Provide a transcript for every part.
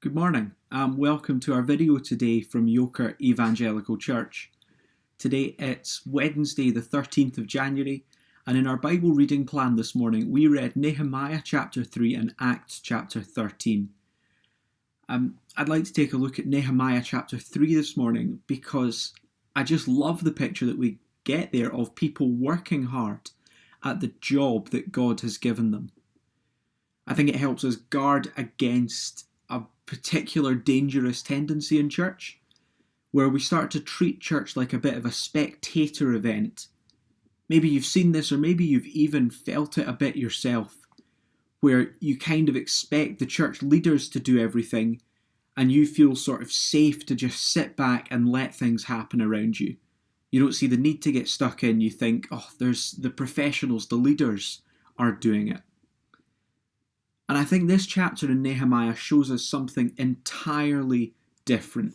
Good morning and welcome to our video today from Yoker Evangelical Church. Today it's Wednesday the 13th of January, and in our Bible reading plan this morning we read Nehemiah chapter 3 and Acts chapter 13. I'd like to take a look at Nehemiah chapter 3 this morning because I just love the picture that we get there of people working hard at the job that God has given them. I think it helps us guard against a particular dangerous tendency in church, where we start to treat church like a bit of a spectator event. Maybe you've seen this, or maybe you've even felt it a bit yourself, where you kind of expect the church leaders to do everything, and you feel sort of safe to just sit back and let things happen around you. You don't see the need to get stuck in. You think, there's the professionals, the leaders are doing it. And I think this chapter in Nehemiah shows us something entirely different.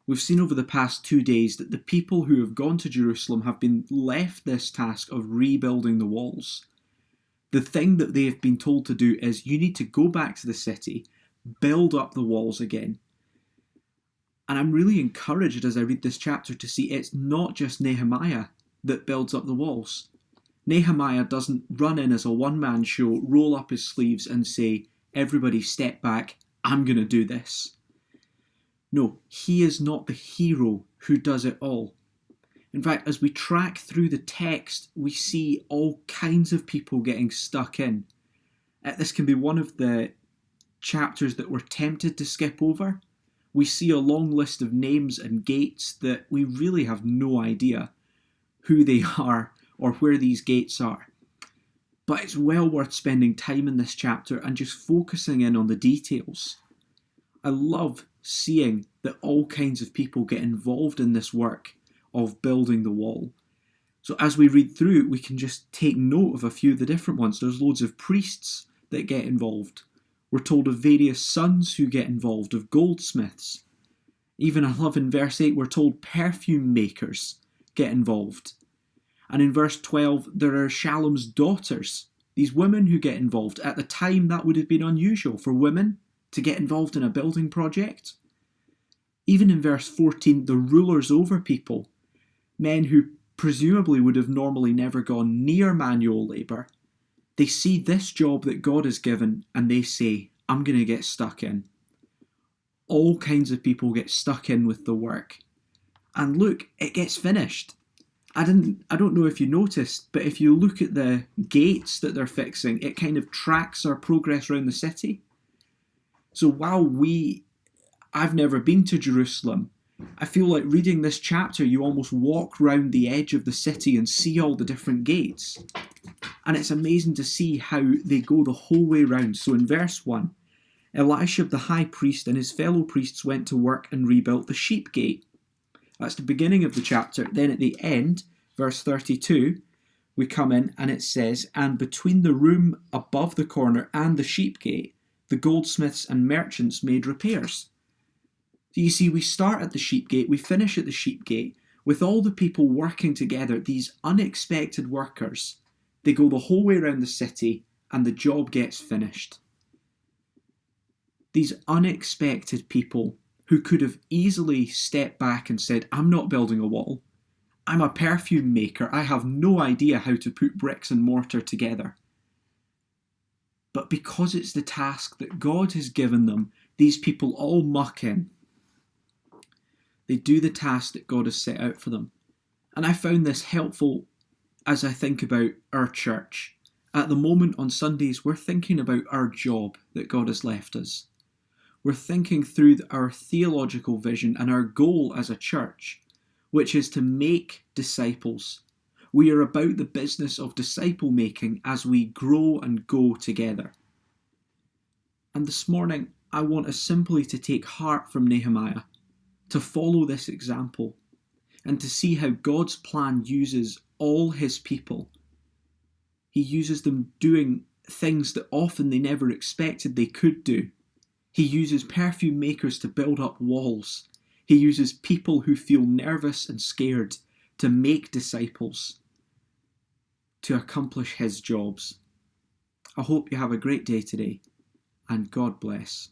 We've seen over the past 2 days that the people who have gone to Jerusalem have been left this task of rebuilding the walls. The thing that they have been told to do is you need to go back to the city, build up the walls again. And I'm really encouraged as I read this chapter to see it's not just Nehemiah that builds up the walls. Nehemiah doesn't run in as a one-man show, roll up his sleeves and say, everybody step back, I'm going to do this. No, he is not the hero who does it all. In fact, as we track through the text, we see all kinds of people getting stuck in. This can be one of the chapters that we're tempted to skip over. We see a long list of names and gates that we really have no idea who they are or where these gates are. But it's well worth spending time in this chapter and just focusing in on the details. I love seeing that all kinds of people get involved in this work of building the wall. So as we read through, we can just take note of a few of the different ones. There's loads of priests that get involved. We're told of various sons who get involved, of goldsmiths. Even I love in verse 8, we're told perfume makers get involved. And in verse 12, there are Shallum's daughters, these women who get involved. At the time, that would have been unusual for women to get involved in a building project. Even in verse 14, the rulers over people, men who presumably would have normally never gone near manual labour, they see this job that God has given and they say, I'm going to get stuck in. All kinds of people get stuck in with the work. And look, it gets finished. I don't know if you noticed, but if you look at the gates that they're fixing, it kind of tracks our progress around the city. So while I've never been to Jerusalem, I feel like reading this chapter, you almost walk round the edge of the city and see all the different gates. And it's amazing to see how they go the whole way round. So in verse 1, Elisha the high priest and his fellow priests went to work and rebuilt the sheep gate. That's the beginning of the chapter. Then at the end, verse 32, we come in and it says, and between the room above the corner and the sheep gate, the goldsmiths and merchants made repairs. So you see, we start at the sheep gate, we finish at the sheep gate, with all the people working together, these unexpected workers. They go the whole way around the city and the job gets finished. These unexpected people who could have easily stepped back and said, I'm not building a wall. I'm a perfume maker. I have no idea how to put bricks and mortar together. But because it's the task that God has given them, these people all muck in. They do the task that God has set out for them. And I found this helpful as I think about our church. At the moment on Sundays, we're thinking about our job that God has left us. We're thinking through our theological vision and our goal as a church, which is to make disciples. We are about the business of disciple making as we grow and go together. And this morning, I want us simply to take heart from Nehemiah, to follow this example, and to see how God's plan uses all his people. He uses them doing things that often they never expected they could do. He uses perfume makers to build up walls. He uses people who feel nervous and scared to make disciples, to accomplish his jobs. I hope you have a great day today, and God bless.